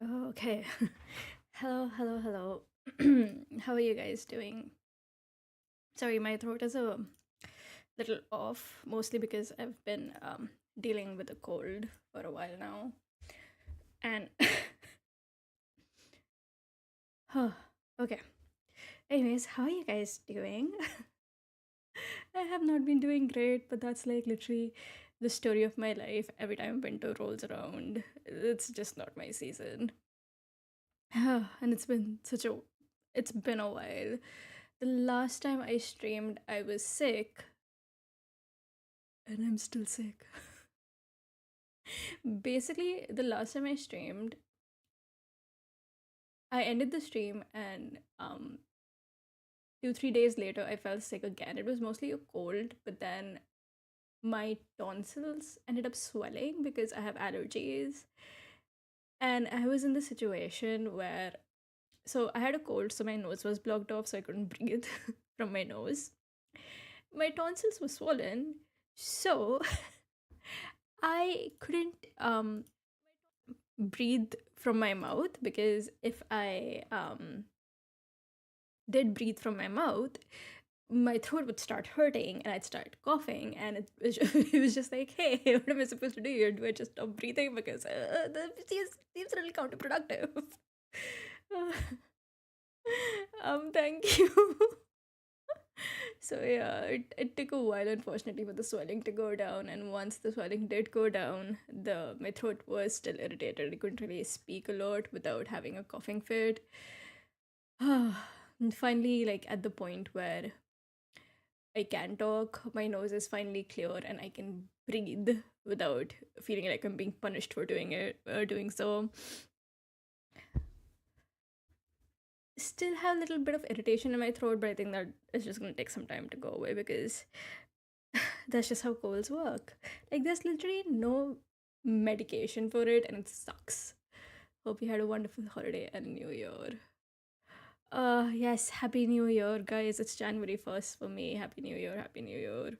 Oh, okay. Hello, hello, hello. How are you guys doing? Sorry, my throat is a little off, mostly because I've been dealing with a cold for a while now. And okay. Anyways, how are you guys doing? I have not been doing great, but that's like literally the story of my life. Every time winter rolls around, it's just not my season. And it's been a while. The last time I streamed, I was sick, and I'm still sick. Basically, the last time I streamed, I ended the stream, and 2 3 days later, I felt sick again. It was mostly a cold, but then my tonsils ended up swelling because I have allergies. And I was in the situation where, so I had a cold, so my nose was blocked off, so I couldn't breathe from my nose. My tonsils were swollen, so I couldn't breathe from my mouth, because if I did breathe from my mouth, my throat would start hurting and I'd start coughing, and it was just like, hey, what am I supposed to do here? Do I just stop breathing? Because that seems really counterproductive. Thank you. So yeah, it took a while, unfortunately, for the swelling to go down. And once the swelling did go down, the my throat was still irritated. I couldn't really speak a lot without having a coughing fit. And finally, like at the point where I can talk, my nose is finally clear, and I can breathe without feeling like I'm being punished for doing so. Still have a little bit of irritation in my throat, but I think that it's just gonna take some time to go away, because that's just how colds work. Like, there's literally no medication for it, and it sucks. Hope you had a wonderful holiday and New Year. Yes, Happy New Year, guys. It's January 1st for me. Happy New Year, Happy New Year.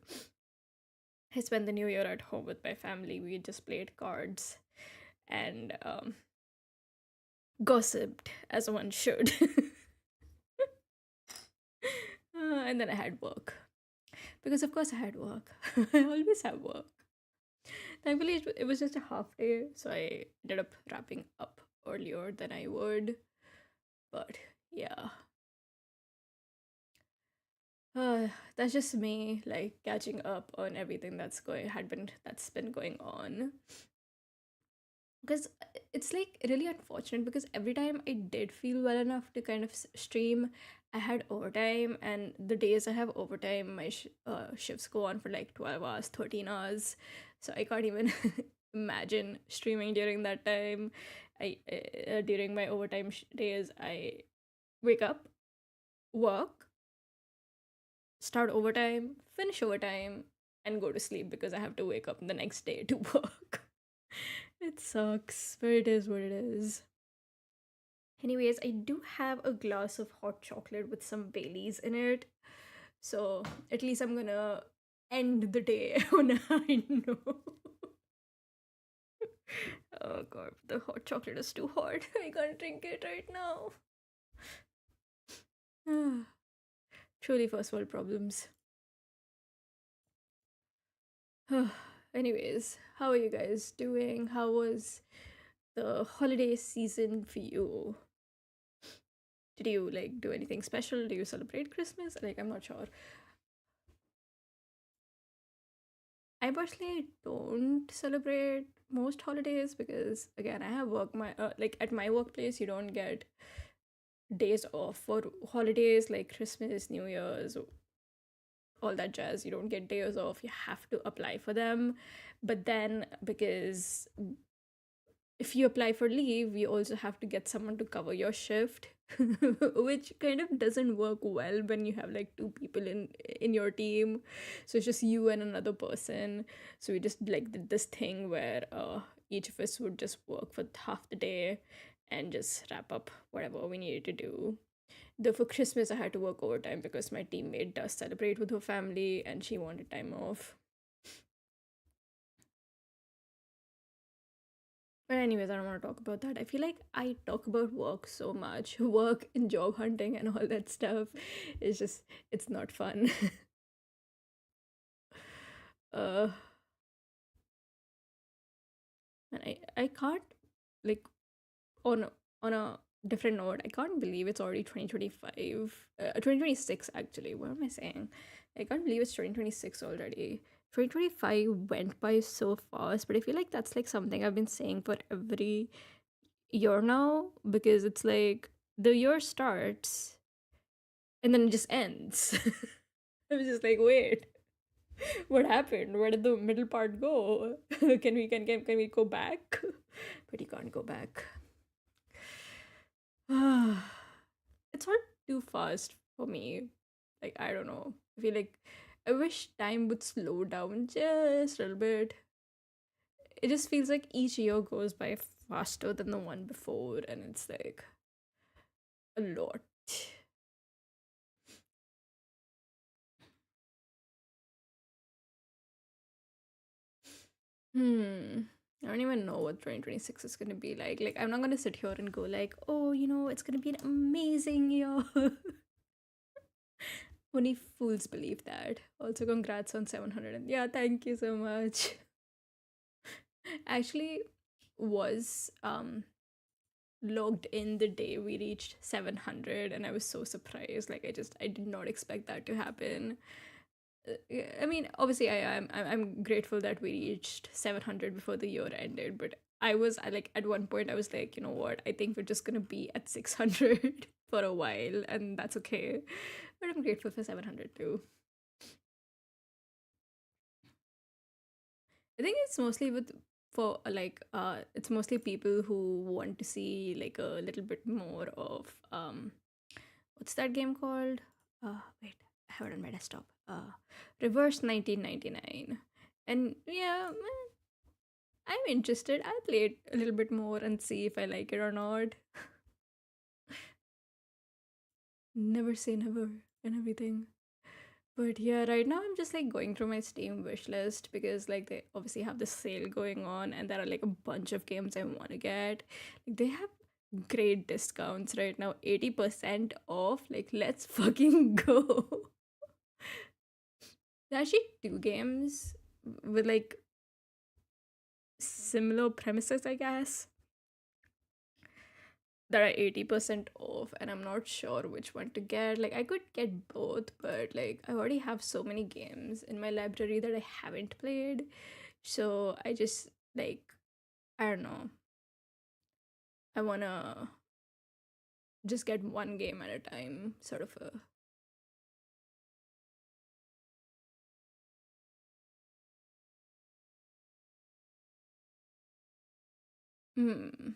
I spent the new year at home with my family. We just played cards and gossiped as one should. And then I had work. Because, of course, I had work. I always have work. Thankfully, it was just a half day, so I ended up wrapping up earlier than I would. But yeah, uh, that's just me, like catching up on everything that's been going on. Because it's like really unfortunate because every time I did feel well enough to kind of stream, I had overtime, and the days I have overtime, my shifts go on for like 12 hours, 13 hours. So I can't even imagine streaming during that time. During my overtime days, I wake up, work, start overtime, finish overtime, and go to sleep because I have to wake up the next day to work. It sucks, but it is what it is. Anyways, I do have a glass of hot chocolate with some Baileys in it. So at least I'm gonna end the day on a high note. Oh god, the hot chocolate is too hot. I can't drink it right now. Truly first world problems. Anyways, how are you guys doing? How was the holiday season for you? Did you like do anything special? Do you celebrate Christmas? Like, I'm not sure. I personally don't celebrate most holidays because again, I have work my like at my workplace you don't get days off for holidays like Christmas, New Year's, all that jazz. You don't get days off. You have to apply for them. But then because if you apply for leave, you also have to get someone to cover your shift, which kind of doesn't work well when you have like two people in your team. So it's just you and another person. So we just like did this thing where each of us would just work for half the day and just wrap up whatever we needed to do. Though for Christmas I had to work overtime because my teammate does celebrate with her family and she wanted time off. But anyways, I don't want to talk about that. I feel like I talk about work so much, work and job hunting and all that stuff. It's just it's not fun. uh, and I can't like on on a different note. I can't believe it's already 2025, 2026 actually. What am I saying? I can't believe it's 2026 already. 2025 went by so fast, but I feel like that's like something I've been saying for every year now because it's like the year starts and then it just ends. I was just like, wait, what happened? Where did the middle part go? Can we go back? But you can't go back. It's not too fast for me. Like I don't know. I feel like I wish time would slow down just a little bit. It just feels like each year goes by faster than the one before, and it's like a lot. I don't even know what 2026 is going to be like. Like, I'm not going to sit here and go, like, oh, it's going to be an amazing year. Only fools believe that. Also, congrats on 700. And yeah, thank you so much. Actually, was logged in the day we reached 700, and I was so surprised. Like, I did not expect that to happen. Yeah, I mean, obviously, I'm grateful that we reached 700 before the year ended, but I like at one point I was like, you know what? I think we're just gonna be at 600 for a while, and that's okay. But I'm grateful for 700 too. I think it's mostly with for like it's mostly people who want to see like a little bit more of what's that game called? Wait, I have it on my desktop. Reverse 1999. And yeah, I'm interested. I'll play it a little bit more and see if I like it or not. Never say never and everything. But yeah, right now I'm just like going through my Steam wish list because like they obviously have this sale going on and there are like a bunch of games I want to get. Like they have great discounts right now, 80% off. Like let's fucking go. There are actually two games with like similar premises, I guess, that are 80% off, and I'm not sure which one to get. Like I could get both, but like I already have so many games in my library that I haven't played. So I just like, I don't know. I wanna just get one game at a time, sort of a hmm.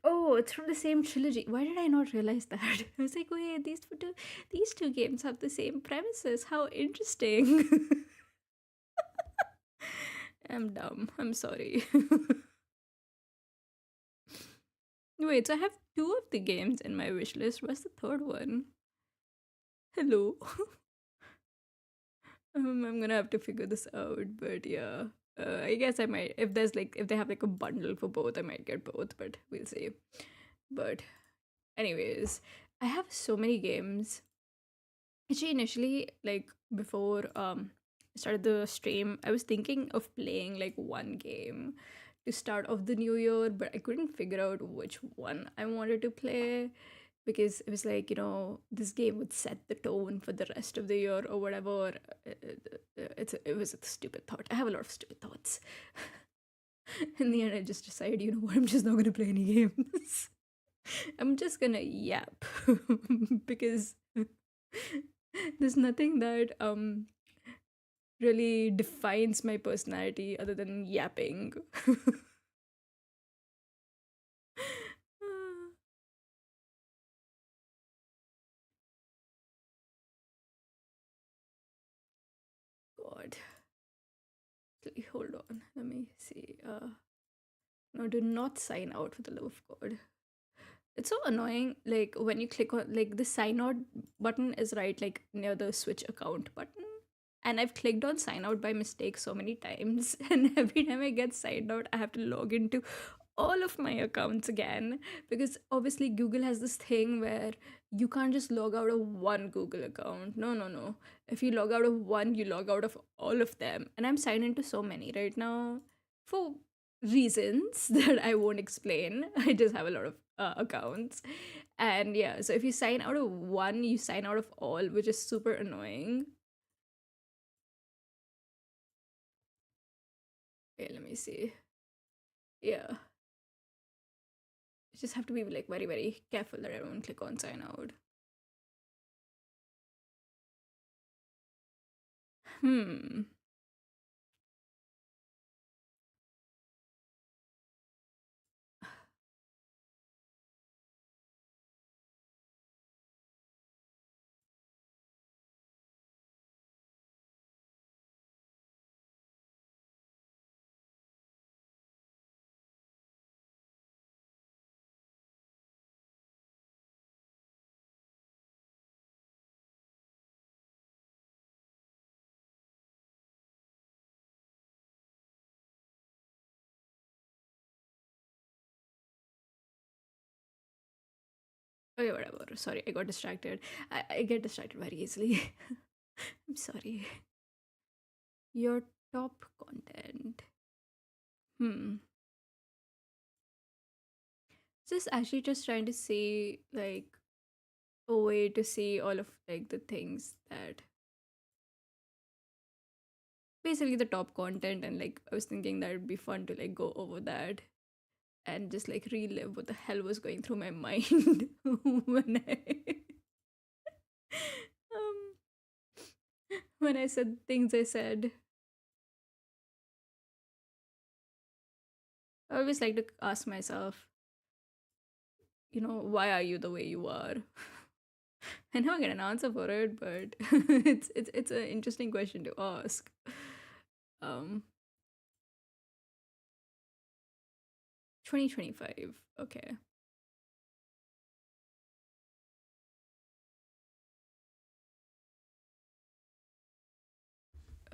Oh, it's from the same trilogy. Why did I not realize that? I was like, wait, these two games have the same premises. How interesting. I'm dumb. I'm sorry. Wait, so I have two of the games in my wish list. What's the third one? Hello. I'm gonna have to figure this out, but yeah. I guess I might if there's like if they have like a bundle for both, I might get both, but we'll see. But anyways, I have so many games. Actually, initially, like before I started the stream, I was thinking of playing like one game to start off the new year, but I couldn't figure out which one I wanted to play because it was like, this game would set the tone for the rest of the year or whatever. It was a stupid thought. I have a lot of stupid thoughts. In the end, I just decided, you know what, I'm just not gonna play any games. I'm just gonna yap because there's nothing that really defines my personality other than yapping. God, hold on. Let me see. No, do not sign out for the love of God. It's so annoying. Like when you click on like the sign out button is right like near the switch account button. And I've clicked on sign out by mistake so many times. And every time I get signed out, I have to log into all of my accounts again. Because obviously, Google has this thing where you can't just log out of one Google account. No, no, no. If you log out of one, you log out of all of them. And I'm signed into so many right now for reasons that I won't explain. I just have a lot of accounts. And yeah, so if you sign out of one, you sign out of all, which is super annoying. Okay, let me see. Yeah, you just have to be like very, very careful that I don't click on sign out. Hmm. Okay, whatever. Sorry, I got distracted. I get distracted very easily. I'm sorry. Your top content. Hmm. Just actually just trying to see like a way to see all of like the things that basically the top content, and like I was thinking that it'd be fun to like go over that and just like relive what the hell was going through my mind when um when I said things I said. I always like to ask myself, why are you the way you are? I never get an answer for it, but it's an interesting question to ask. Um, 2025. Okay.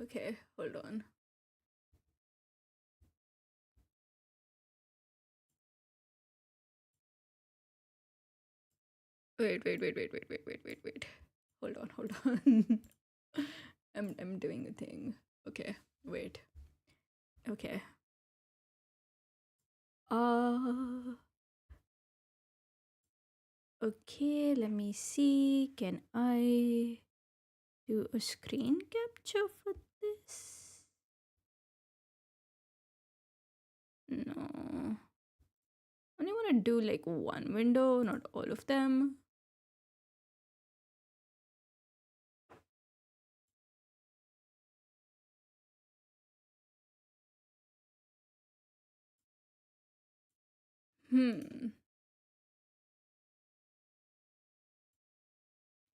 Okay, hold on. Wait. Hold on. I'm doing a thing. Okay, wait. Okay. Uh okay, let me see. Can I do a screen capture for this? No. I only want to do like one window, not all of them.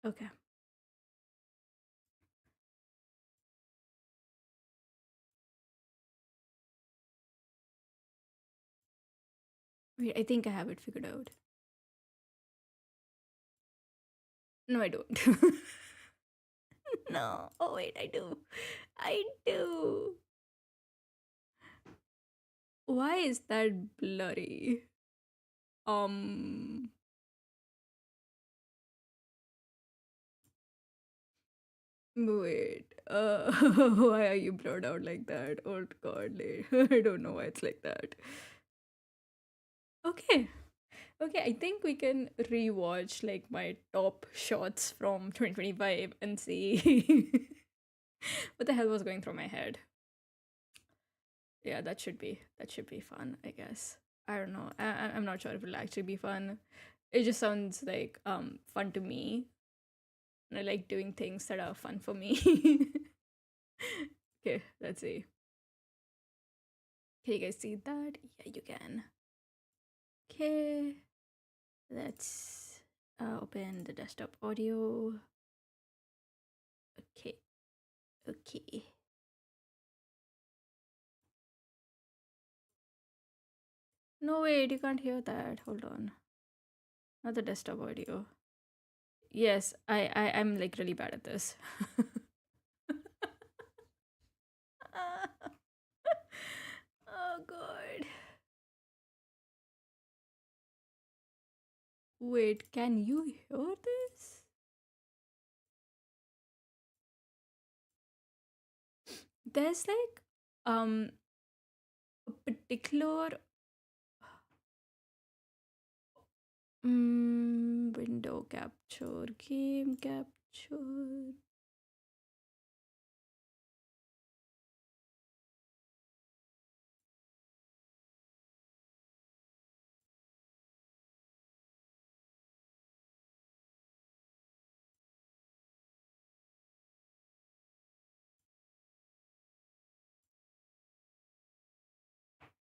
Okay. Wait, I think I have it figured out. No, I don't. No. Oh, wait, I do. I do. Why is that blurry? Um. Wait. Why are you blurred out like that? Oh God, I don't know why it's like that. Okay. Okay, I think we can rewatch like my top shots from 2025 and see what the hell was going through my head. Yeah, that should be fun, I guess. I don't know. I'm not sure if it'll actually be fun. It just sounds like fun to me. And I like doing things that are fun for me. Okay, let's see. Can you guys see that? Yeah, you can. Okay, let's open the desktop audio. Okay. No, wait, you can't hear that. Hold on. Not the desktop audio. Yes, I'm like really bad at this. Oh god. Wait, can you hear this? There's like a particular window capture, game capture.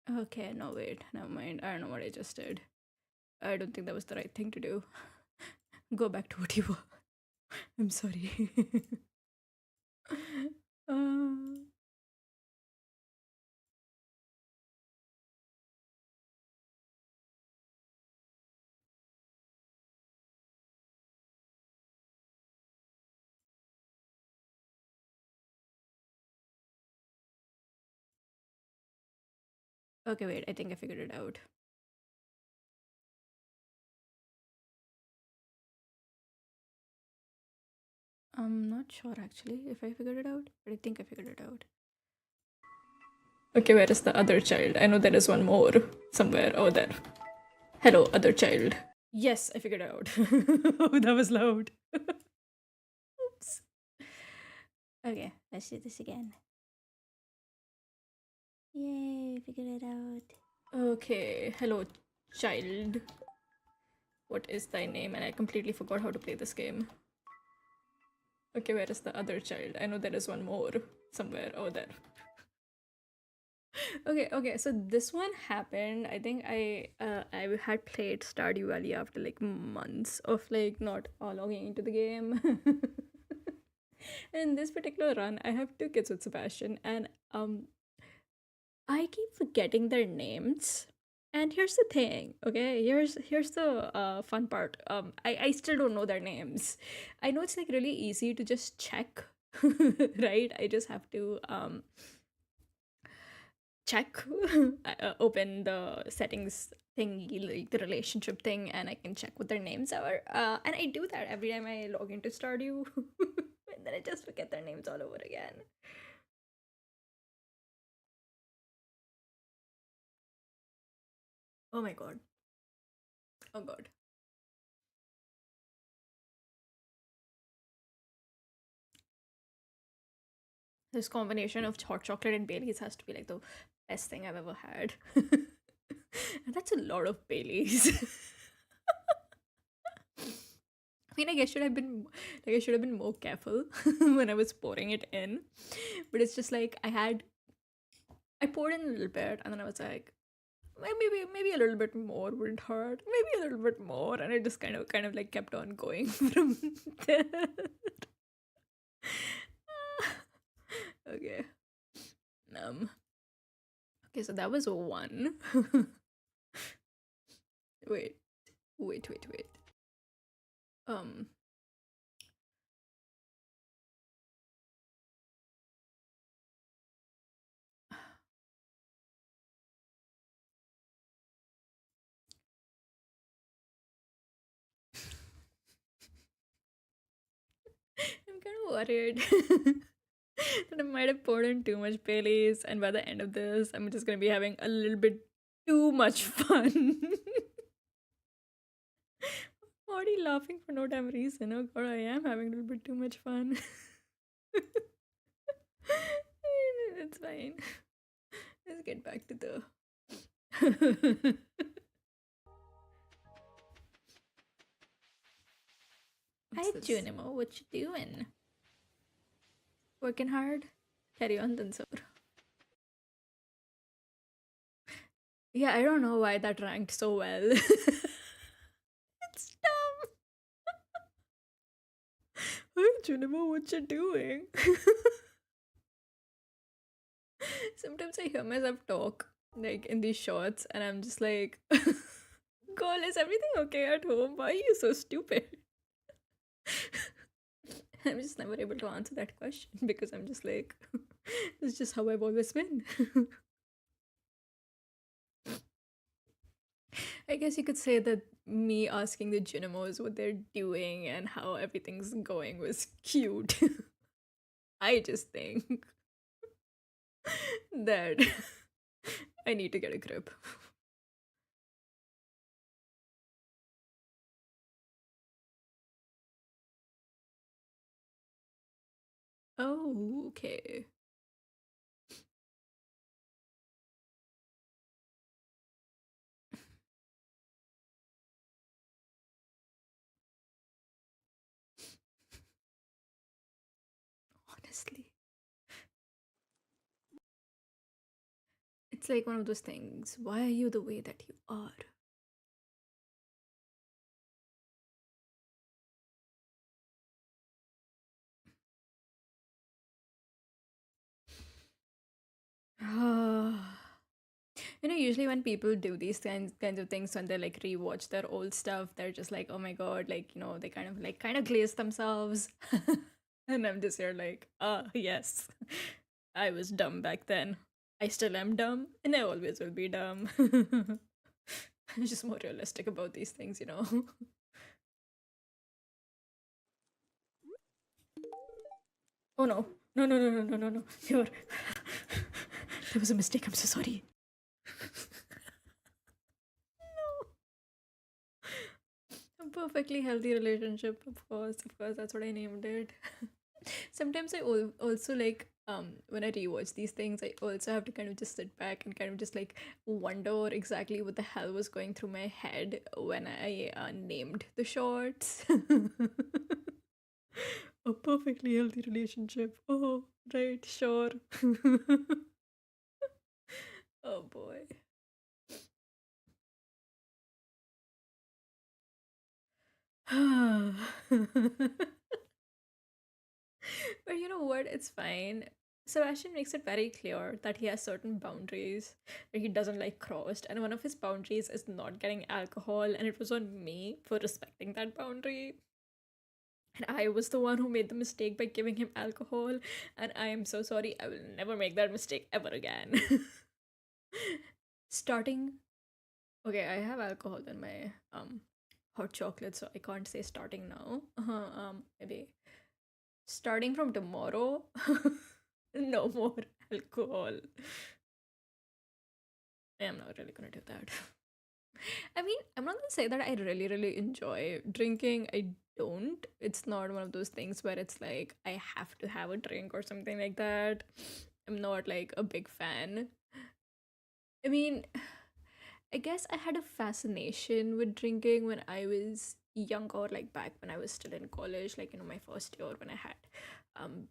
Okay, no wait, never mind. I don't know what I just did. I don't think that was the right thing to do. Go back to what you were. I'm sorry. uh, okay, wait, I think I figured it out. I'm not sure actually if I figured it out, but I think I figured it out. Okay, where is the other child? I know there is one more somewhere over there. Hello, other child. Yes, I figured it out. Oh, that was loud. Oops. Okay, let's do this again. Yay, figured it out. Okay, hello, child. What is thy name? And I completely forgot how to play this game. Okay, where is the other child? I know there is one more somewhere over there. Okay. So this one happened. I think I had played Stardew Valley after like months of like not logging into the game. In this particular run, I have two kids with Sebastian, and I keep forgetting their names. And here's the thing, okay? Here's the fun part. I still don't know their names. I know it's like really easy to just check, right? I just have to check, open the settings thingy, like the relationship thing, and I can check what their names are. And I do that every time I log into Stardew, and then I just forget their names all over again. Oh my god. Oh god. This combination of hot chocolate and Baileys has to be like the best thing I've ever had. And that's a lot of Baileys. I mean, I should have been more careful when I was pouring it in. But it's just like I poured in a little bit, and then I was like, maybe a little bit more wouldn't hurt. Maybe a little bit more, and I just kind of like kept on going from there. Okay. Um. Okay, so that was one. Wait, wait. Um. I'm kind of worried that I might have poured in too much Baileys, and by the end of this, I'm just gonna be having a little bit too much fun. Already laughing for no damn reason. Oh god, I am having a little bit too much fun. It's fine. Let's get back to the. Hi, Junimo. What you doing? Working hard? Carry on, Tansur. Yeah, I don't know why that ranked so well. It's dumb. Hi, Junimo. What you doing? Sometimes I hear myself talk like in these shorts, and I'm just like, girl, is everything okay at home? Why are you so stupid? I'm just never able to answer that question because I'm just like, it's just how I've always been. I guess you could say that me asking the Junimos what they're doing and how everything's going was cute. I just think that I need to get a grip. Oh, okay. Honestly, it's like one of those things. Why are you the way that you are? Usually when people do these kinds of things when they like rewatch their old stuff, they're just like, oh my god, like they kind of glaze themselves, and I'm just here like, ah, yes, I was dumb back then. I still am dumb, and I always will be dumb. I'm just more realistic about these things. Oh no, no, you're. There was a mistake. I'm so sorry. A perfectly healthy relationship, of course, that's what I named it. Sometimes also like when I rewatch these things, I also have to kind of just sit back and kind of just like wonder exactly what the hell was going through my head when I named the shorts. A perfectly healthy relationship. Oh, right, sure. Oh boy. But you know what? It's fine. Sebastian makes it very clear that he has certain boundaries that he doesn't like crossed, and one of his boundaries is not getting alcohol, and it was on me for respecting that boundary. And I was the one who made the mistake by giving him alcohol, and I am so sorry. I will never make that mistake ever again. Starting, okay, I have alcohol in my hot chocolate, so I can't say starting now. Maybe starting from tomorrow, no more alcohol. I'm not really gonna do that. I mean, I'm not gonna say that I really, really enjoy drinking. I don't. It's not one of those things where it's like I have to have a drink or something like that. I'm not like a big fan. I mean, I guess I had a fascination with drinking when I was younger, like back when I was still in college, like, my first year when I had um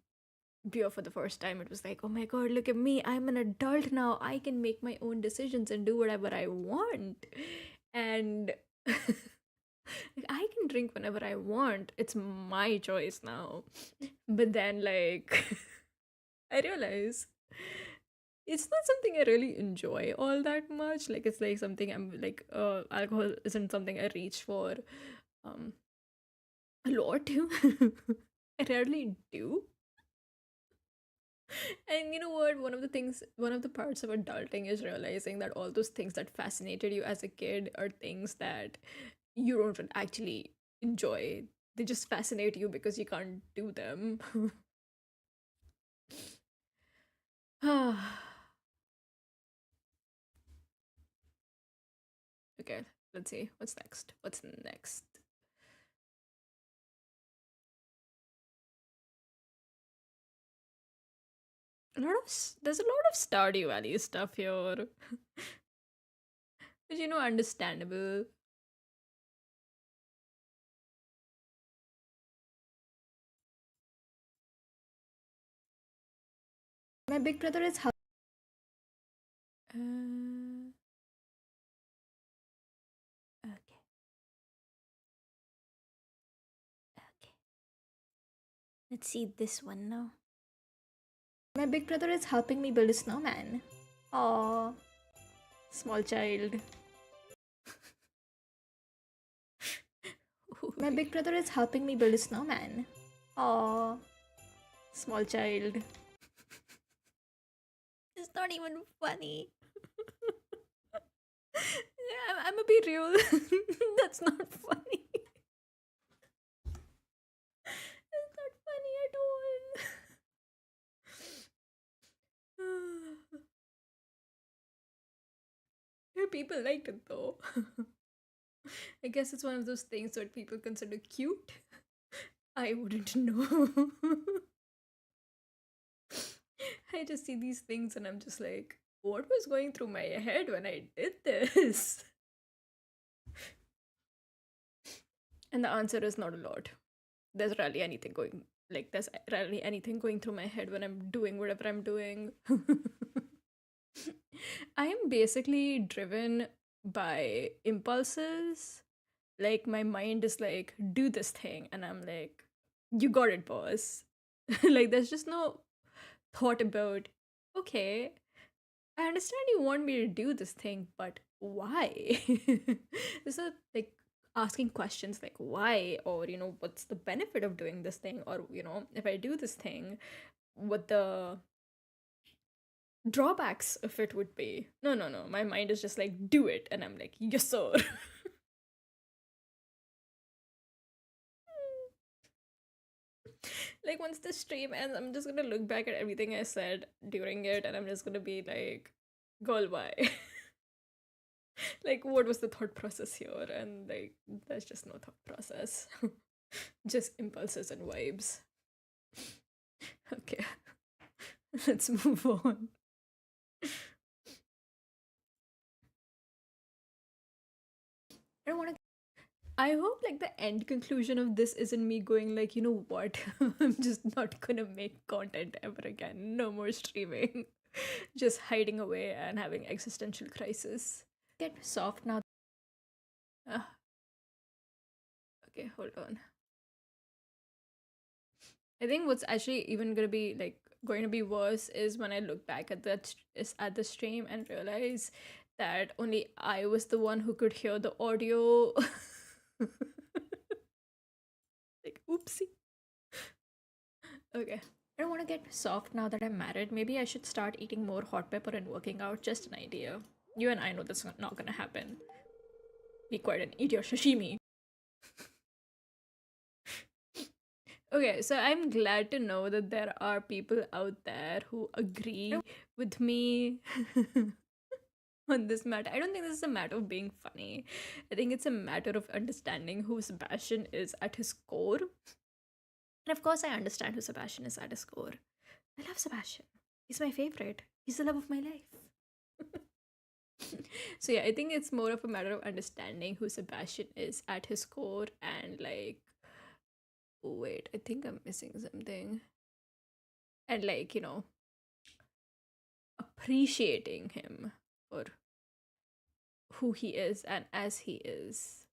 beer for the first time. It was like, oh my god, look at me, I'm an adult now, I can make my own decisions and do whatever I want. And like, I can drink whenever I want, it's my choice now. But then, like, I realize it's not something I really enjoy all that much. Like, it's like something I'm like, alcohol isn't something I reach for um a lot. I rarely do. And you know what? One of the parts of adulting is realizing that all those things that fascinated you as a kid are things that you don't actually enjoy. They just fascinate you because you can't do them. Okay, let's see. What's next? What's next? There's a lot of Stardew Valley stuff here, but understandable. My big brother is how. Okay, okay. Let's see this one now. My big brother is helping me build a snowman. Aww, small child. My big brother is helping me build a snowman. Aww, small child. It's not even funny. Yeah, I'm a bit real. That's not funny. It's not funny at all. Yeah, people liked it though. I guess it's one of those things that people consider cute. I wouldn't know. I just see these things and I'm just like, what was going through my head when I did this? And the answer is not a lot. There's rarely anything going there's rarely anything going through my head when I'm doing whatever I'm doing. I am basically driven by impulses. Like my mind is like, do this thing, and I'm like, you got it, boss. Like there's just no thought about, okay, I understand you want me to do this thing, but why? This is like asking questions like why, or what's the benefit of doing this thing, or if I do this thing, what the drawbacks of it would be. No, no, no. My mind is just like, do it, and I'm like, yes, sir. Like once the stream ends, I'm just gonna look back at everything I said during it, and I'm just gonna be like, girl, why? Like, what was the thought process here? And like, there's just no thought process, just impulses and vibes. Okay, let's move on. I don't want to. I hope like the end conclusion of this isn't me going like, you know what? I'm just not gonna make content ever again. No more streaming. just hiding away and having existential crisis. Get soft now. Uh, okay, hold on. I think what's actually even going to be worse is when I look back at the stream and realize that only I was the one who could hear the audio. Like, oopsie. Okay. I don't want to get soft now that I'm married. Maybe I should start eating more hot pepper and working out. Just an idea. You and I know this is not gonna happen. Be quiet and eat your sashimi. Okay, so I'm glad to know that there are people out there who agree with me on this matter. I don't think this is a matter of being funny. I think it's a matter of understanding who Sebastian is at his core. And of course, I understand who Sebastian is at his core. I love Sebastian. He's my favorite. He's the love of my life. So yeah, I think it's more of a matter of understanding who Sebastian is at his core and like, oh, wait, I think I'm missing something. And like, appreciating him for who he is and as he is.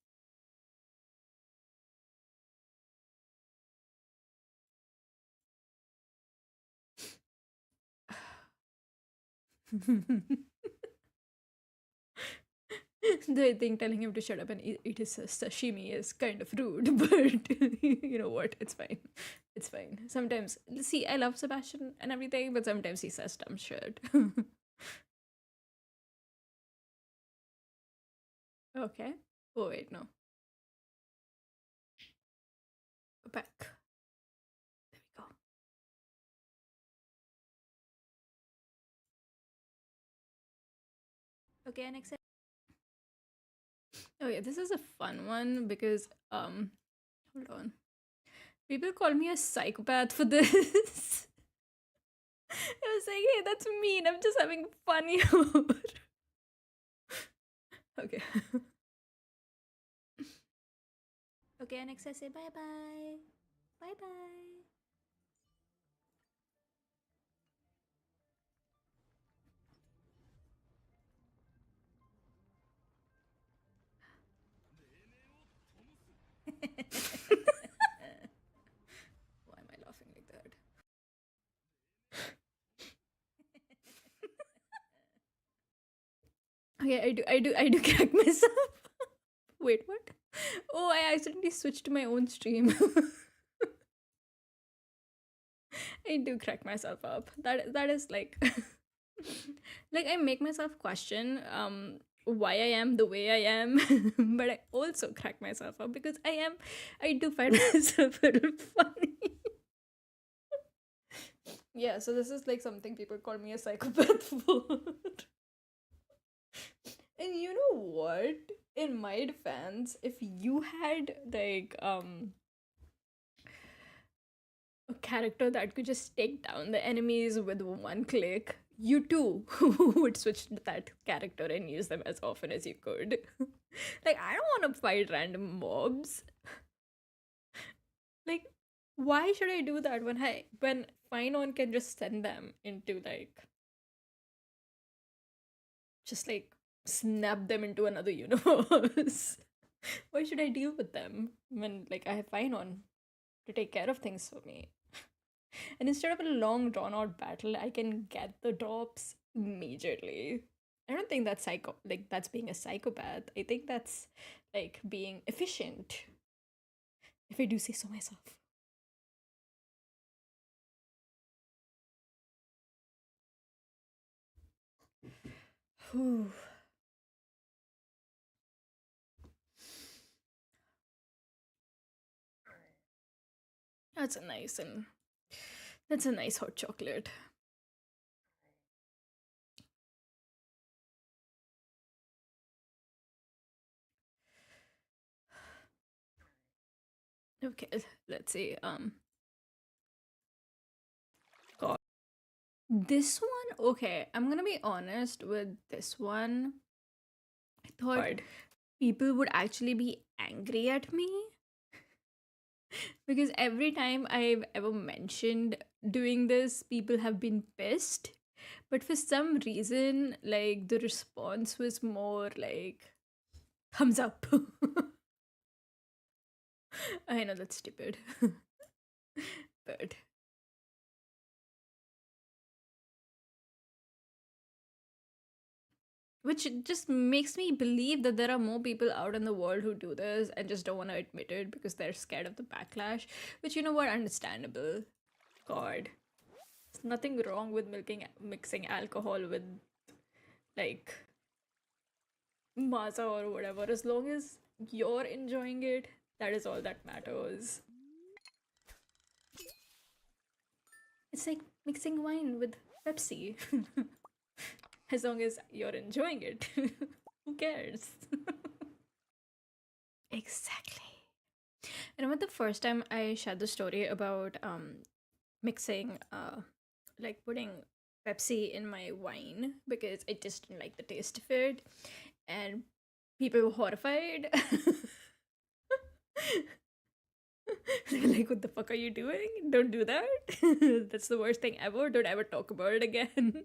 Though I think telling him to shut up and eat his sashimi is kind of rude, but you know what? It's fine. It's fine. Sometimes, see, I love Sebastian and everything, but sometimes he says dumb shit. Okay. Oh, wait, no. Go back. There we go. Okay, and accept. Oh, yeah, this is a fun one because, hold on. People call me a psychopath for this. I was like, hey, that's mean. I'm just having fun here. Okay. Okay, and Alexa say bye bye. Bye bye. Why am I laughing like that? Okay, I do crack myself. Wait, what? Oh, I accidentally switched to my own stream. I do crack myself up. That is like like I make myself question why I am the way I am, but I also crack myself up because I do find myself a little funny. Yeah, so this is like something people call me a psychopath for. And you know what? In my defense, if you had like a character that could just take down the enemies with one click, you too would switch to that character and use them as often as you could. Like, I don't want to fight random mobs. Like, why should I do that when Finon can just send them into like just like snap them into another universe? Why should I deal with them when like I have Finon to take care of things for me? And instead of a long drawn out battle, I can get the drops majorly. I don't think that's that's being a psychopath. I think that's like being efficient, if I do say so myself. Whew. That's a nice and that's a nice hot chocolate. Okay, let's see. God. This one, okay, I'm gonna be honest with this one. I thought people would actually be angry at me because every time I've ever mentioned doing this, people have been pissed. But for some reason, like the response was more like thumbs up. I know that's stupid. But which just makes me believe that there are more people out in the world who do this and just don't want to admit it because they're scared of the backlash, which you know what, understandable. God, there's nothing wrong with mixing alcohol with like maza or whatever, as long as you're enjoying it, that is all that matters. It's like mixing wine with Pepsi. As long as you're enjoying it, who cares? Exactly. I remember the first time I shared the story about mixing like putting Pepsi in my wine because I just didn't like the taste of it, and people were horrified. They were like, what the fuck are you doing? Don't do that. That's the worst thing ever. Don't ever talk about it again.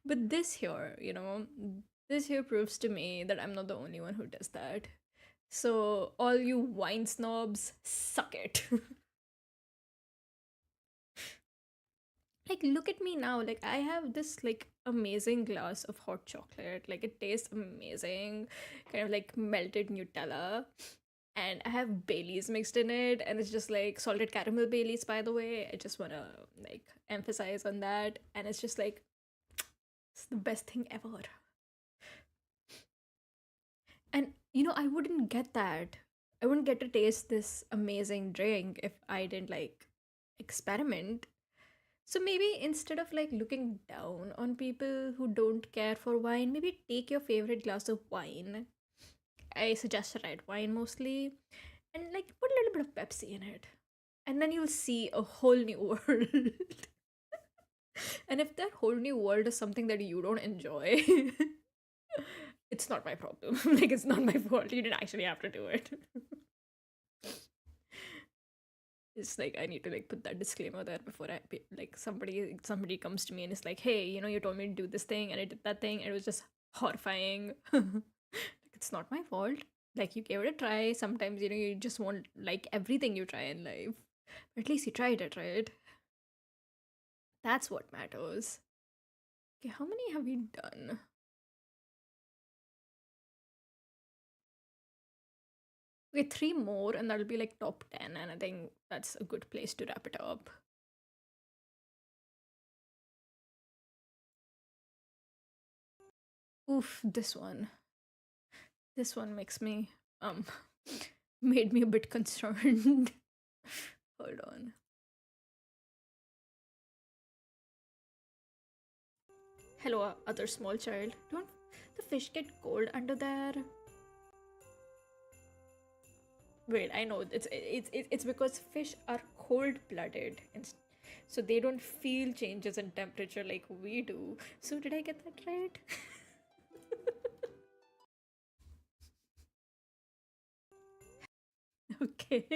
But this here, this here proves to me that I'm not the only one who does that. So, all you wine snobs, suck it. Like, look at me now. Like, I have this, like, amazing glass of hot chocolate. Like, it tastes amazing. Kind of like melted Nutella. And I have Baileys mixed in it. And it's just like salted caramel Baileys, by the way. I just want to, like, emphasize on that. And it's just like, it's the best thing ever. And I wouldn't get that. I wouldn't get to taste this amazing drink if I didn't like experiment. So maybe instead of like looking down on people who don't care for wine, maybe take your favorite glass of wine. I suggest red wine mostly, and like put a little bit of Pepsi in it. And then you'll see a whole new world. And if that whole new world is something that you don't enjoy, it's not my problem. Like it's not my fault. You didn't actually have to do it. It's like I need to like put that disclaimer there before like somebody comes to me and it's like, hey, you told me to do this thing and I did that thing and it was just horrifying. Like, it's not my fault. Like you gave it a try. Sometimes you just won't like everything you try in life. But at least you tried it, right? That's what matters. Okay, how many have we done? Okay, three more, and that'll be like top 10, and I think that's a good place to wrap it up. Oof, this one. This one makes me, um, made me a bit concerned. Hold on. Hello, other small child. Don't the fish get cold under there? Wait, I know it's because fish are cold blooded, and so they don't feel changes in temperature like we do. So did I get that right? Okay.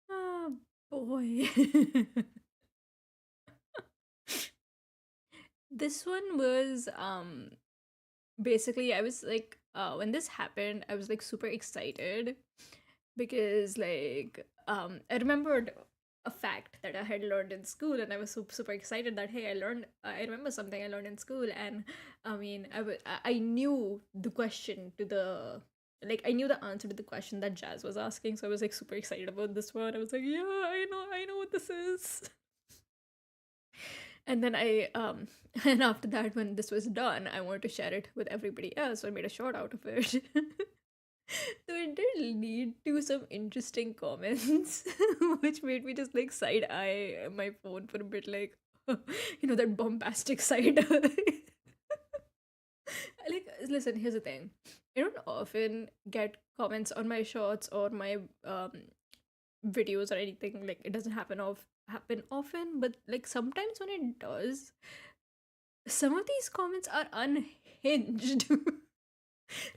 Oh boy. This one was basically I was like when this happened, I was like super excited because like I remembered a fact that I had learned in school and I was super excited that hey, I remember something I learned in school. And I mean I knew the question to the like I knew the answer to the question that Jazz was asking, so I was like super excited about this one. I was like, yeah, I know what this is. And then and after that, when this was done, I wanted to share it with everybody else, so I made a short out of it. So it did lead to some interesting comments, which made me just like side eye my phone for a bit, like, that bombastic side eye. Like, listen, here's the thing. I don't often get comments on my shorts or my videos or anything. Like, it doesn't happen often, but like sometimes when it does, some of these comments are unhinged.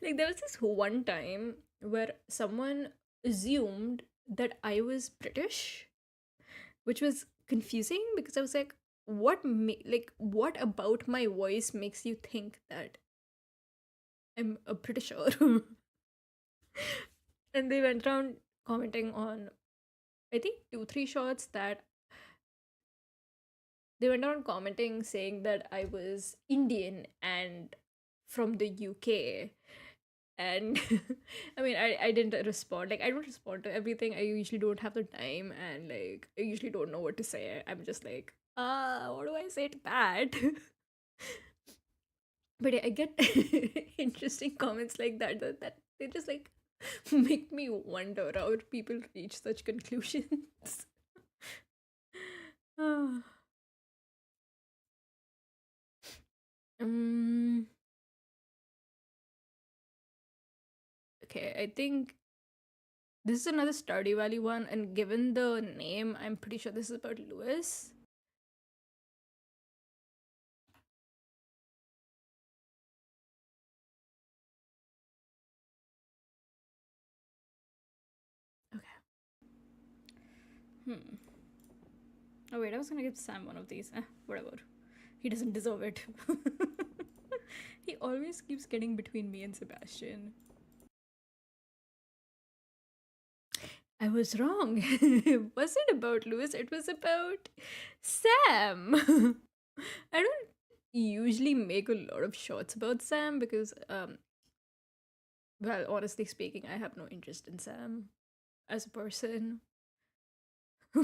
Like there was this one time where someone assumed that I was British, which was confusing because I was like, what about my voice makes you think that I'm a Britisher? And they went around commenting on, I think, 2 3 shots that they went around commenting saying that I was Indian and from the UK. And I mean, I didn't respond. Like, I don't respond to everything. I usually don't have the time, and like, I usually don't know what to say. I'm just like, what do I say to that? But yeah, I get interesting comments like that they just like make me wonder how people reach such conclusions. Ah. um, okay, I think this is another Stardew Valley one, and given the name, I'm pretty sure this is about Lewis. Okay. Hmm. Oh wait, I was gonna give Sam one of these. Whatever. He doesn't deserve it. He always keeps getting between me and Sebastian. I was wrong. It wasn't about Lewis, it was about Sam. I don't usually make a lot of shots about Sam because, well, honestly speaking, I have no interest in Sam as a person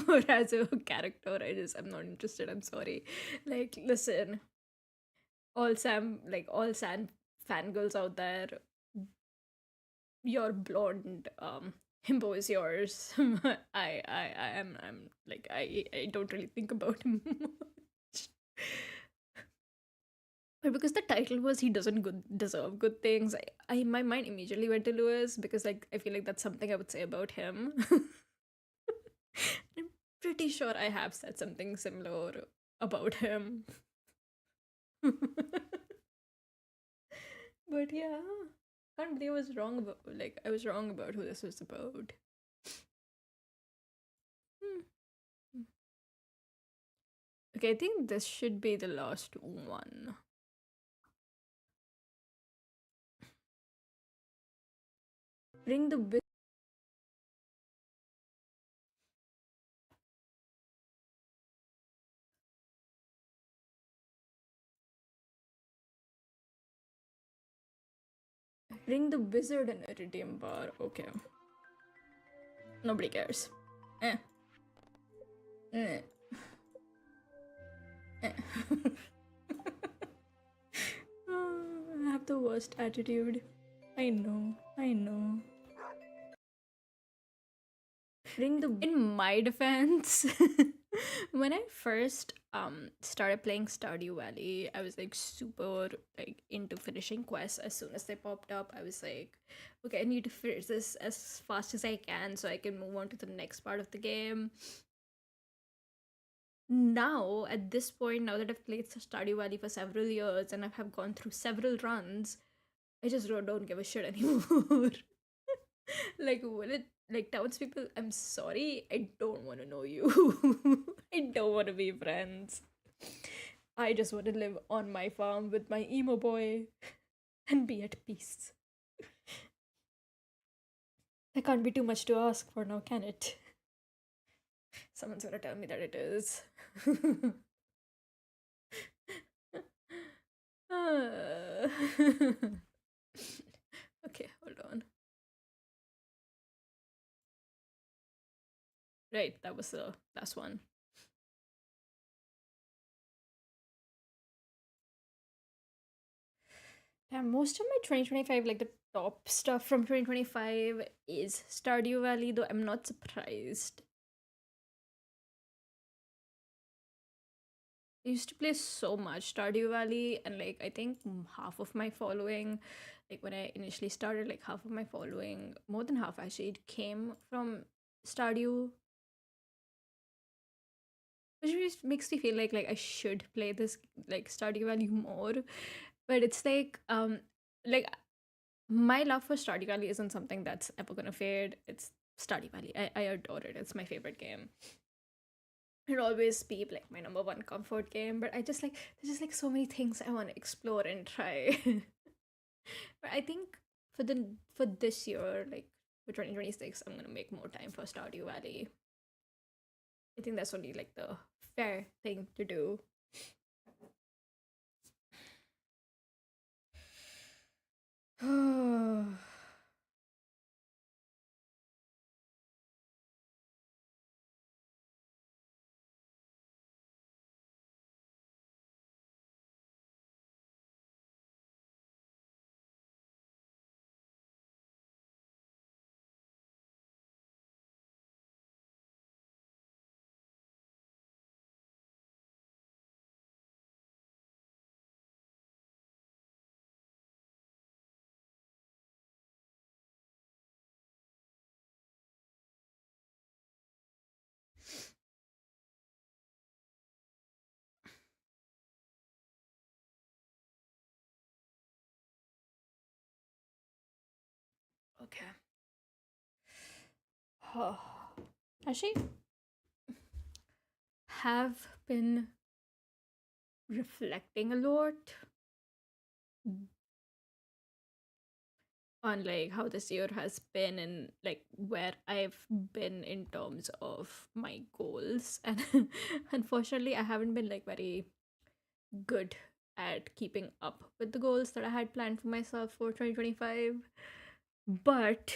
or as a character. I'm not interested. I'm sorry. Like, listen, all Sam fangirls out there, your blonde himbo is yours. I'm like I don't really think about him much. But because the title was he doesn't deserve good things, I my mind immediately went to Lewis because like I feel like that's something I would say about him. I'm pretty sure I have said something similar about him. But yeah, can't believe I was wrong about I was wrong about who this was about. Hmm. Okay, I think this should be the last one. Ring the wi- ring the wizard and iridium bar. Okay, nobody cares. Eh, eh, eh. I have the worst attitude. I know. I know. Ring the in my defense, when I first started playing Stardew Valley, I was like super like into finishing quests as soon as they popped up. I was like, okay, I need to finish this as fast as I can so I can move on to the next part of the game. Now, at this point, now that I've played Stardew Valley for several years and I have gone through several runs, I just don't give a shit anymore. Like, will it, like, townspeople, I'm sorry, I don't want to know you. I don't want to be friends. I just want to live on my farm with my emo boy and be at peace. That can't be too much to ask for now, can it? Someone's gonna tell me that it is. Uh, okay, hold on. Right, that was the last one. Yeah, most of my 2025, like the top stuff from 2025, is Stardew Valley, though I'm not surprised. I used to play so much Stardew Valley, and like I think half of my following, like when I initially started, like half of my following, more than half actually, it came from Stardew, which just makes me feel like I should play this like Stardew Valley more. But it's like my love for Stardew Valley isn't something that's ever gonna fade. It's Stardew Valley. I adore it. It's my favorite game. It'll always be like my number one comfort game. But I just like there's just like so many things I want to explore and try. But I think for this year, like for 2026, I'm gonna make more time for Stardew Valley. I think that's only like the fair thing to do. Okay. Actually, have been reflecting a lot on like how this year has been and like where I've been in terms of my goals. And unfortunately, I haven't been like very good at keeping up with the goals that I had planned for myself for 2025. But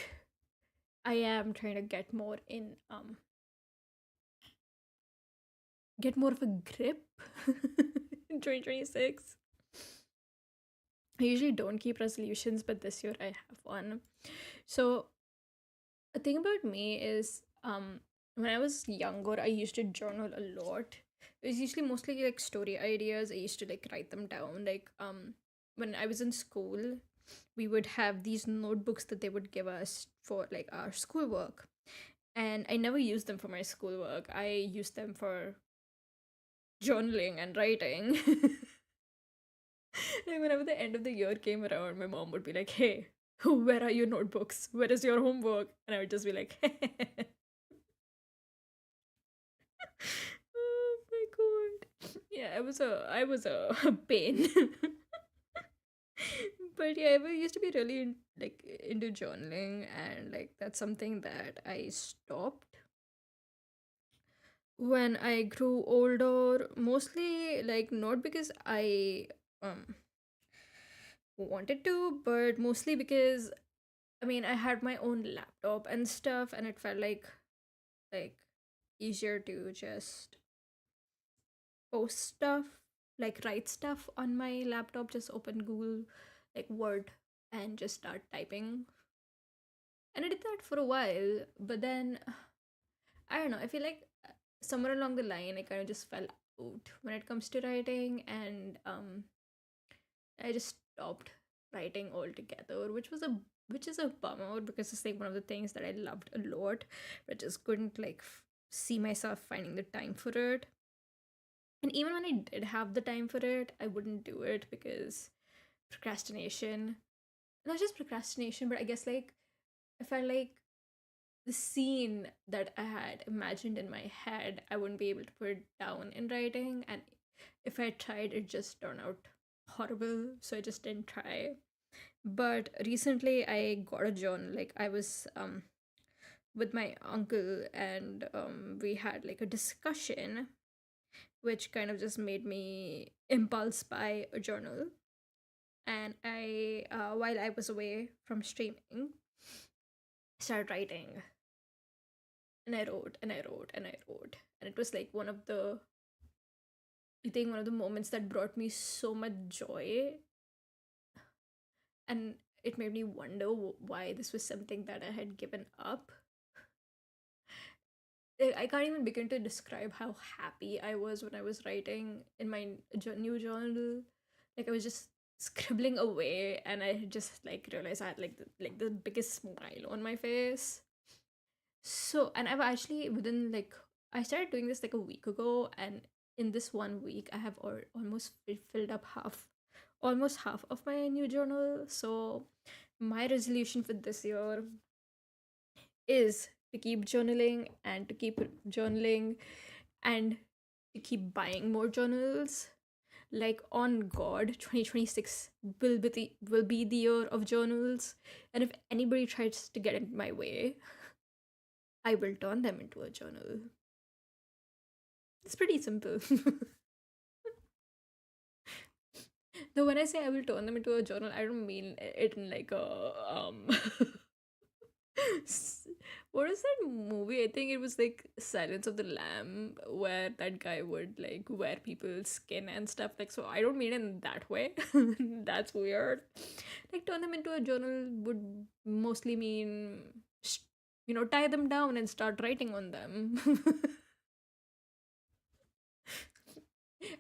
I am trying to get more of a grip in 2026. I usually don't keep resolutions, but this year I have one. So the thing about me is when I was younger, I used to journal a lot. It was usually mostly like story ideas. I used to like write them down. Like when I was in school, we would have these notebooks that they would give us for like our schoolwork. And I never used them for my schoolwork. I used them for journaling and writing. Like whenever the end of the year came around, my mom would be like, "Hey, where are your notebooks? Where is your homework?" And I would just be like, "Oh my god." Yeah, I was a pain. But yeah, I used to be really like into journaling, and like that's something that I stopped when I grew older. Mostly like not because I wanted to, but mostly because I mean I had my own laptop and stuff, and it felt like easier to just post stuff, like write stuff on my laptop. Just open Google, like Word, and just start typing. And I did that for a while, but then I don't know. I feel like somewhere along the line, I kind of just fell out when it comes to writing, and I just stopped writing altogether, which is a bummer because it's like one of the things that I loved a lot, but just couldn't like see myself finding the time for it. And even when I did have the time for it, I wouldn't do it because procrastination. Not just procrastination, but I guess like I felt like the scene that I had imagined in my head, I wouldn't be able to put it down in writing. And if I tried, it just turned out horrible. So I just didn't try. But recently, I got a journal. Like I was with my uncle, and we had like a discussion, which kind of just made me impulse buy a journal. And I, while I was away from streaming, started writing, and I wrote and I wrote and I wrote, and it was like I think one of the moments that brought me so much joy, and it made me wonder why this was something that I had given up. I can't even begin to describe how happy I was when I was writing in my new journal. Like I was just scribbling away, and I just like realized I had like the biggest smile on my face. So, and I've actually within like I started doing this like a week ago, and in this 1 week, I have almost filled up almost half of my new journal. So, my resolution for this year is to keep journaling and to keep journaling and to keep buying more journals. Like on God, 2026 will be the year of journals, and if anybody tries to get in my way, I will turn them into a journal. It's pretty simple. Though when I say I will turn them into a journal, I don't mean it in like a s- what is that movie? I think it was like Silence of the Lamb, where that guy would like wear people's skin and stuff. Like, so I don't mean in that way. That's weird. Like, turn them into a journal would mostly mean, tie them down and start writing on them.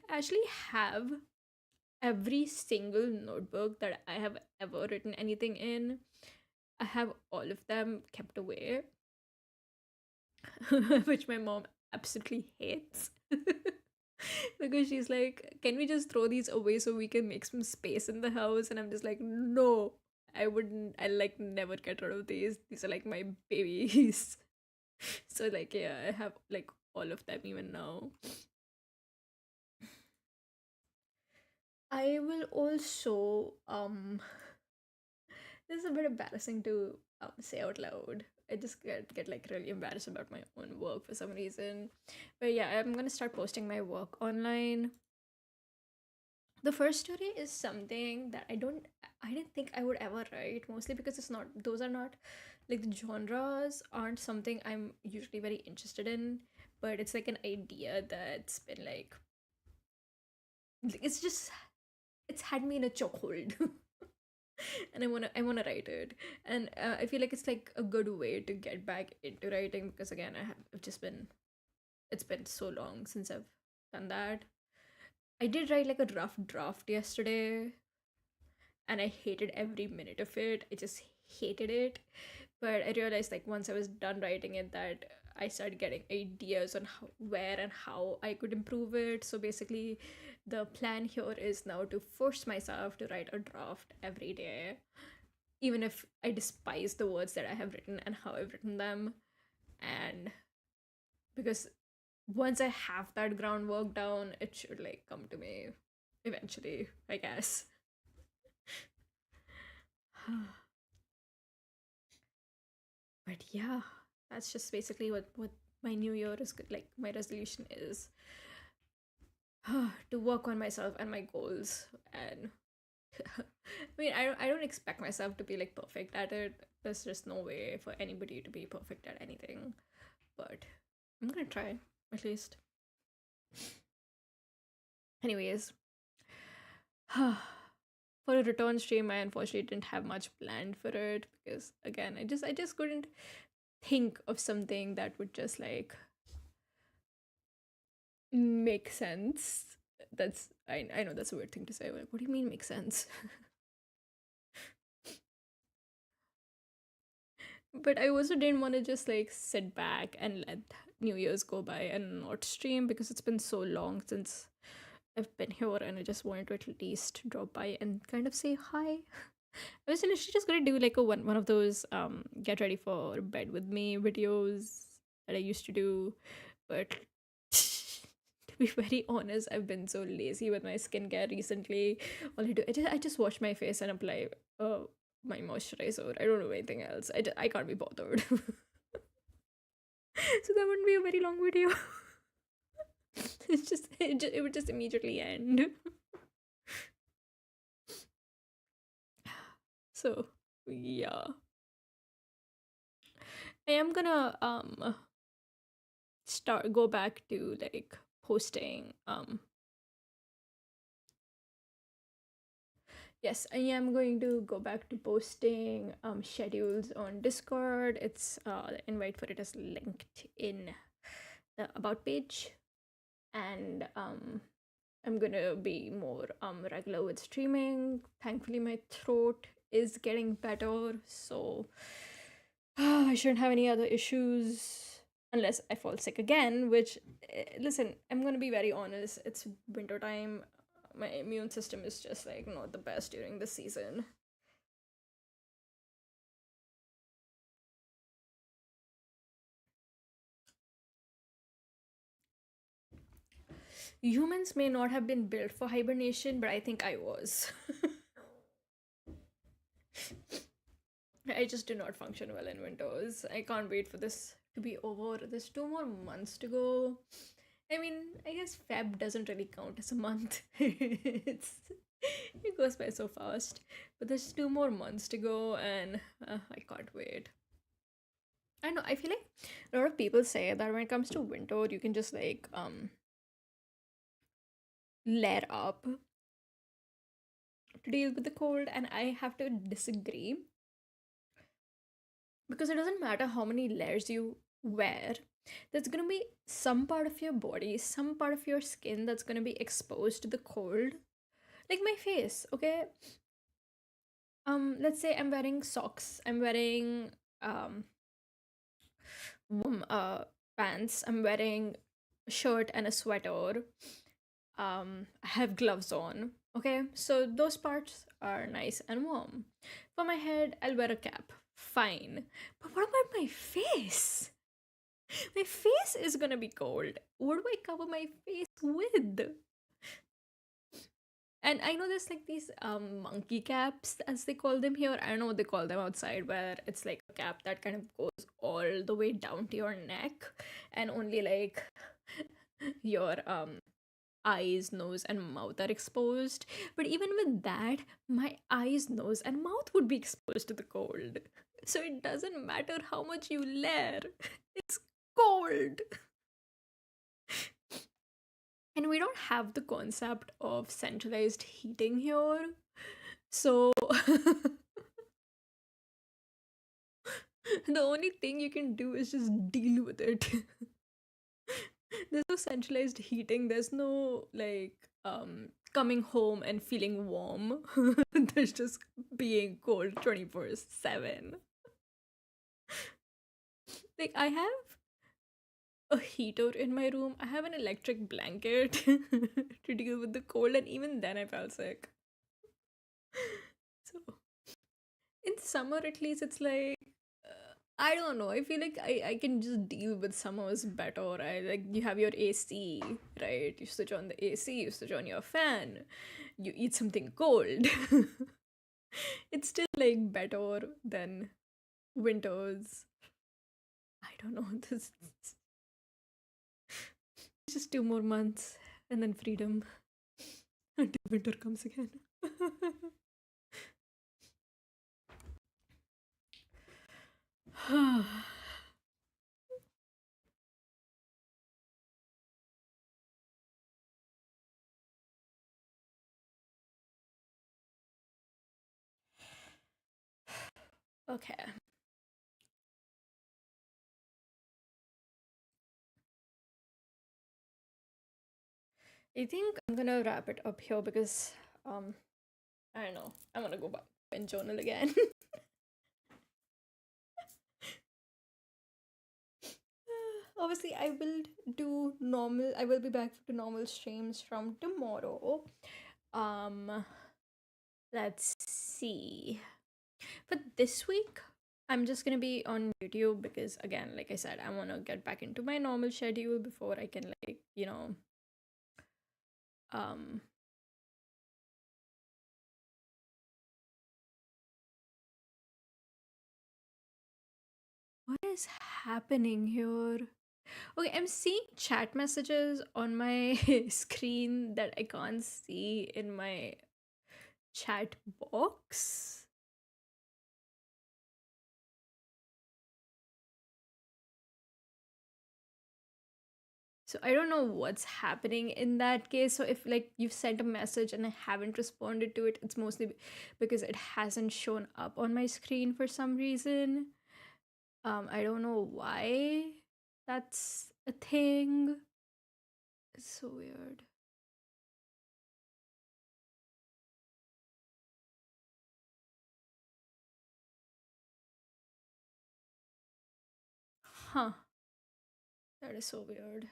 I actually have every single notebook that I have ever written anything in. I have all of them kept away, which my mom absolutely hates. Because she's like, can we just throw these away so we can make some space in the house? And I'm just like, no, I wouldn't. I like never get rid of these. These are like my babies. So, like, yeah, I have like all of them even now. I will also this is a bit embarrassing to say out loud. I just get like really embarrassed about my own work for some reason. But yeah, I'm gonna start posting my work online. The first story is something that I didn't think I would ever write, mostly because it's not those are not like the genres aren't something I'm usually very interested in, but it's like an idea that's been like it's just it's had me in a chokehold. And I wanna write it, and I feel like it's like a good way to get back into writing because again I've just been it's been so long since I've done that. I did write like a rough draft yesterday, and I hated every minute of it. I just hated it. But I realized like once I was done writing it that I started getting ideas on where and how I could improve it. So basically, the plan here is now to force myself to write a draft every day, even if I despise the words that I have written and how I've written them. And because once I have that groundwork down, it should like come to me eventually, I guess. But yeah, that's just basically what my new year is like. My resolution is to work on myself and my goals. And I mean, I don't expect myself to be like perfect at it. There's just no way for anybody to be perfect at anything. But I'm gonna try at least. Anyways, for a return stream, I unfortunately didn't have much planned for it because again, I just couldn't think of something that would just like make sense. I know that's a weird thing to say. But what do you mean make sense? But I also didn't want to just like sit back and let New Year's go by and not stream because it's been so long since I've been here and I just wanted to at least drop by and kind of say hi. I was initially just gonna do like a one of those get ready for bed with me videos that I used to do, but to be very honest, I've been so lazy with my skincare recently. All I do, I just wash my face and apply my moisturizer. I don't do anything else. I can't be bothered. So that wouldn't be a very long video. It would just immediately end. So yeah, I am gonna start go back to like posting yes, I am going to go back to posting schedules on Discord. It's the invite for it is linked in the about page, and I'm gonna be more regular with streaming. Thankfully, my throat is getting better, so I shouldn't have any other issues unless I fall sick again. Which, listen, I'm gonna be very honest. It's winter time. My immune system is just like not the best during the season. Humans may not have been built for hibernation, but I think I was. I just do not function well in winters. I can't wait for this to be over. There's 2 more months to go. I mean, I guess Feb doesn't really count as a month. It goes by so fast. But there's 2 more months to go, and I can't wait. I know. I feel like a lot of people say that when it comes to winter, you can just like layer up to deal with the cold, and I have to disagree because it doesn't matter how many layers you wear. There's gonna be some part of your body, some part of your skin that's gonna be exposed to the cold, like my face. Okay, let's say I'm wearing socks, I'm wearing um warm pants, I'm wearing a shirt and a sweater, I have gloves on. Okay, so those parts are nice and warm. For my head, I'll wear a cap. Fine. But what about my face? My face is gonna be cold. What do I cover my face with? And I know there's like these monkey caps as they call them here. I don't know what they call them outside, where it's like a cap that kind of goes all the way down to your neck and only like your eyes, nose, and mouth are exposed. But even with that, my eyes, nose, and mouth would be exposed to the cold. So it doesn't matter how much you layer, it's cold. And we don't have the concept of centralized heating here. So the only thing you can do is just deal with it. There's no centralized heating, there's no like coming home and feeling warm. There's just being cold 24/7. Like I have a heater in my room, I have an electric blanket to deal with the cold, and even then I felt sick. So in summer at least it's like I don't know. I feel like I can just deal with summers better. I like you have your AC, right? You switch on the AC, you switch on your fan, you eat something cold. It's still like better than winters. I don't know. This is just 2 more months and then freedom until winter comes again. Okay. I think I'm gonna wrap it up here because I don't know. I'm gonna go back and journal again. Obviously, I will be back to normal streams from tomorrow. Um, let's see. For this week, I'm just gonna be on YouTube because, again, like I said, I wanna get back into my normal schedule before I can, like, um, what is happening here? Okay, I'm seeing chat messages on my screen that I can't see in my chat box. So I don't know what's happening in that case. So if like you've sent a message and I haven't responded to it, it's mostly because it hasn't shown up on my screen for some reason. I don't know why that's a thing. It's so weird. Huh. That is so weird.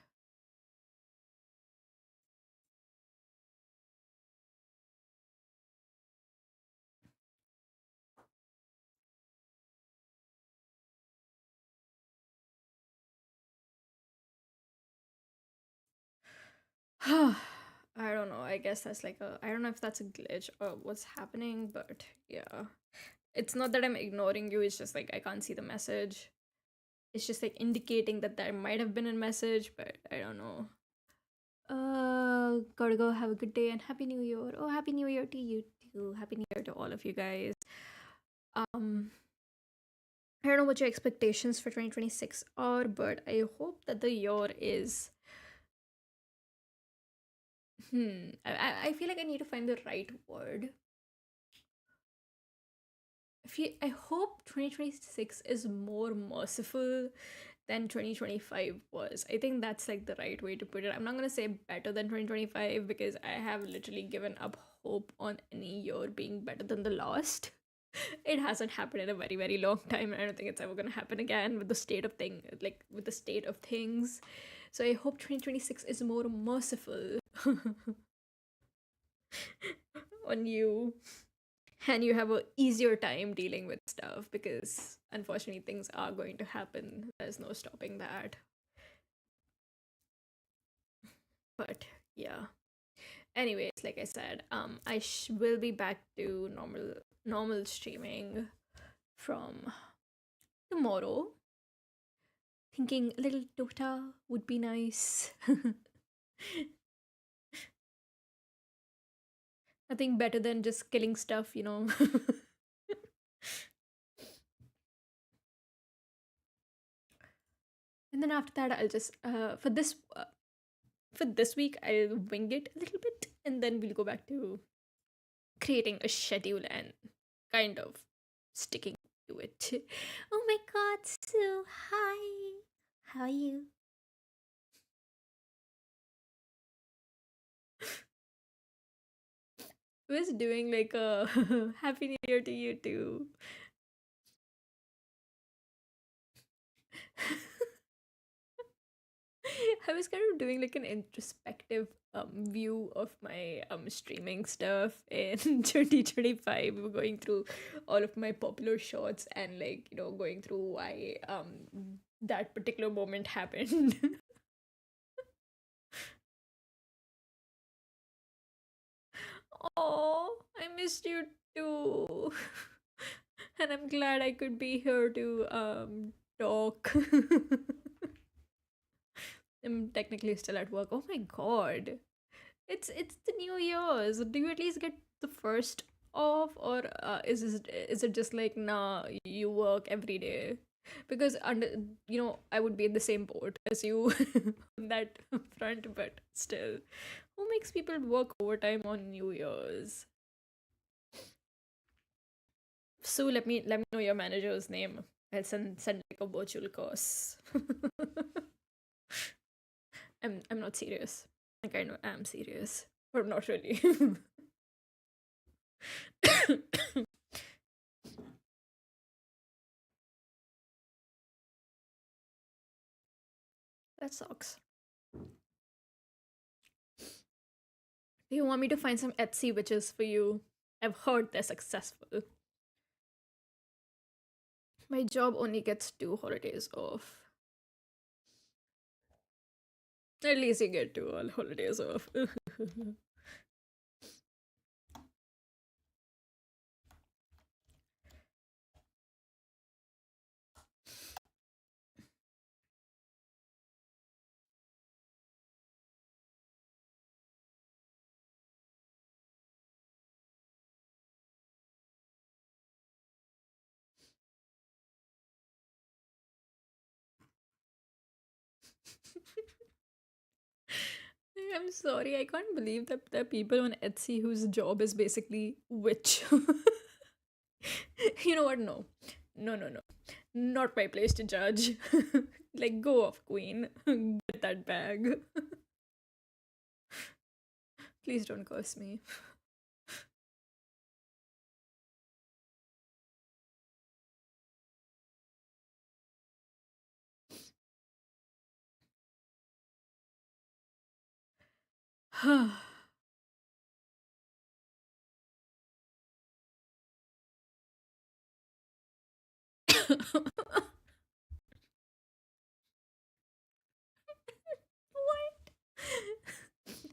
I don't know. I guess that's like a. I don't know if that's a glitch or what's happening, but yeah. It's not that I'm ignoring you, it's just like I can't see the message. It's just like indicating that there might have been a message, but I don't know. Gotta go. Have a good day and happy New Year. Oh, happy New Year to you too. Happy New Year to all of you guys. Um, I don't know what your expectations for 2026 are, but I hope that the year is. I feel like I need to find the right word. I hope 2026 is more merciful than 2025 was. I think that's like the right way to put it. I'm not gonna say better than 2025 because I have literally given up hope on any year being better than the last. It hasn't happened in a very, very long time. I don't think it's ever gonna happen again with the state of with the state of things. So I hope 2026 is more merciful on you, and you have a easier time dealing with stuff because unfortunately things are going to happen. There's no stopping that. But yeah. Anyways, like I said, will be back to normal streaming from tomorrow. Thinking a little Dota would be nice. Nothing better than just killing stuff. And then after that, I'll just for this week I'll wing it a little bit, and then we'll go back to creating a schedule and kind of sticking to it. Oh my god, so hi. How are you? Was doing like a happy new year to you too. I was kind of doing like an introspective view of my streaming stuff in 2025. We were going through all of my popular shots and like going through why that particular moment happened. Oh, I missed you too. And I'm glad I could be here to talk. I'm technically still at work. Oh my god. It's the New Year's. Do you at least get the first off, or is it just like nah, you work every day? Because I would be in the same boat as you on that front, but still, who makes people work overtime on New Year's? So let me know your manager's name. I'll send like a virtual course. I'm not serious. Like I know I'm serious, but not really. That sucks. Do you want me to find some Etsy witches for you? I've heard they're successful. My job only gets 2 holidays off. At least you get 2 holidays off. I'm sorry, I can't believe that there are people on Etsy whose job is basically witch. You know what? No. No, no, no. Not my place to judge. Like, go off, queen. Get that bag. Please don't curse me. What?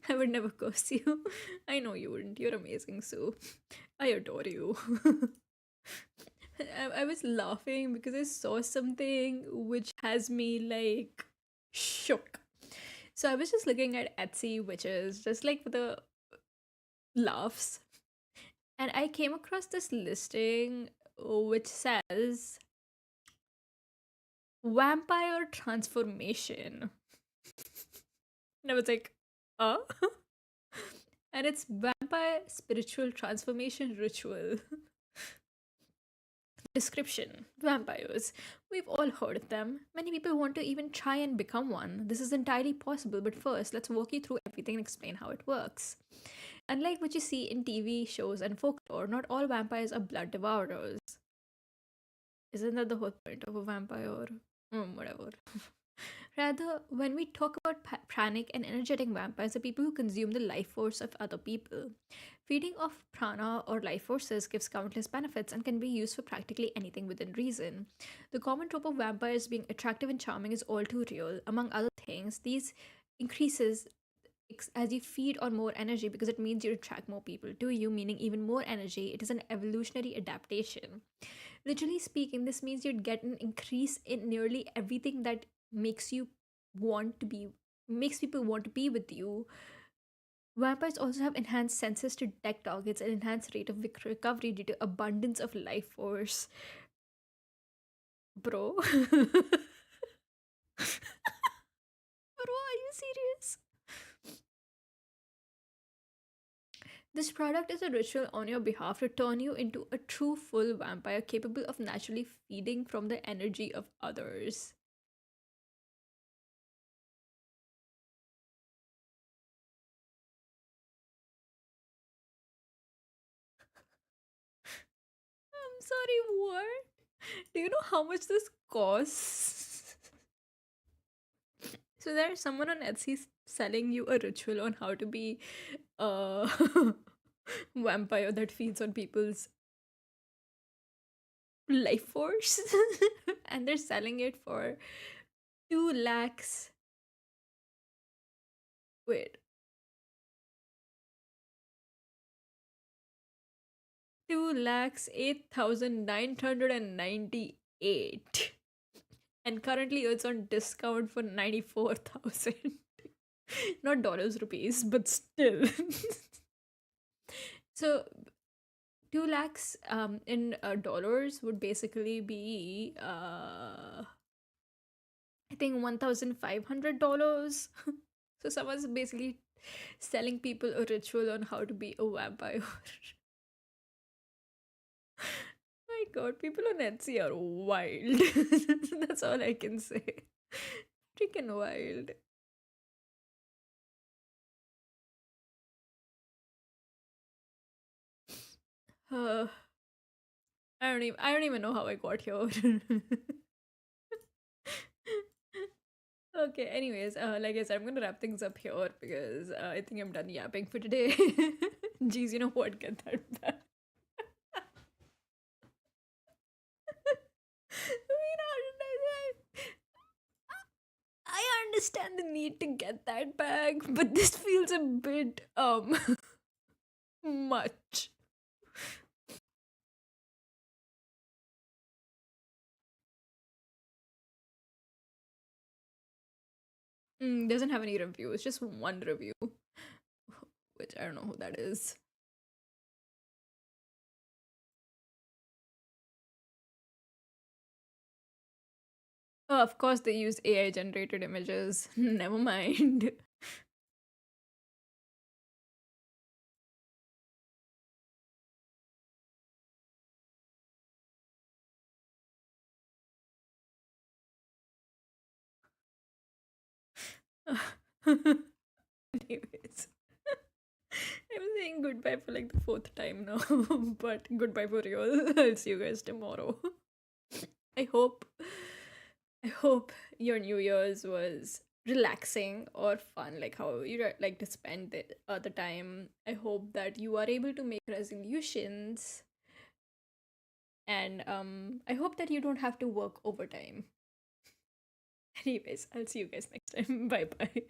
I would never curse you. I know you wouldn't. You're amazing, so I adore you. I was laughing because I saw something which has me like shook. So I was just looking at Etsy, which is just like for the laughs, and I came across this listing which says vampire transformation. And I was like, uh? And it's vampire spiritual transformation ritual. Description: vampires. We've all heard of them. Many people want to even try and become one. This is entirely possible, but first, let's walk you through everything and explain how it works. Unlike what you see in TV shows and folklore, not all vampires are blood devourers. Isn't that the whole point of a vampire? Whatever. Rather, when we talk about pranic and energetic vampires, are people who consume the life force of other people. Feeding off prana or life forces gives countless benefits and can be used for practically anything within reason. The common trope of vampires being attractive and charming is all too real. Among other things, these increases as you feed on more energy because it means you attract more people to you, meaning even more energy. It is an evolutionary adaptation. Literally speaking, this means you'd get an increase in nearly everything that makes you want to be makes people want to be with you. Vampires also have enhanced senses to detect targets and enhanced rate of recovery due to abundance of life force. Bro. Bro, are you serious? This product is a ritual on your behalf to turn you into a true full vampire capable of naturally feeding from the energy of others. I'm sorry, what? Do you know how much this costs? So there's someone on Etsy selling you a ritual on how to be a vampire that feeds on people's life force. And they're selling it for 2 lakhs. Wait, 2 lakhs 8,998. And currently it's on discount for 94,000. Not dollars, rupees, but still. So 2 lakhs in dollars would basically be I think $1,500. So someone's basically selling people a ritual on how to be a vampire. My god, people on Etsy are wild. That's all I can say. Freaking wild. Uh, I don't even know how I got here. Okay, anyways, like I said, I'm gonna wrap things up here because I think I'm done yapping for today. Jeez, you know what? Get that back. I mean, I understand the need to get that back, but this feels a bit much. Doesn't have any reviews, just one review, which I don't know who that is. Oh, of course they use AI generated images. Never mind. Anyways, I'm saying goodbye for like the fourth time now, but goodbye for real. I'll see you guys tomorrow. I hope I hope your New Year's was relaxing or fun, like how you like to spend the time. I hope that you are able to make resolutions, and I hope that you don't have to work overtime. Anyways, I'll see you guys next time. Bye bye.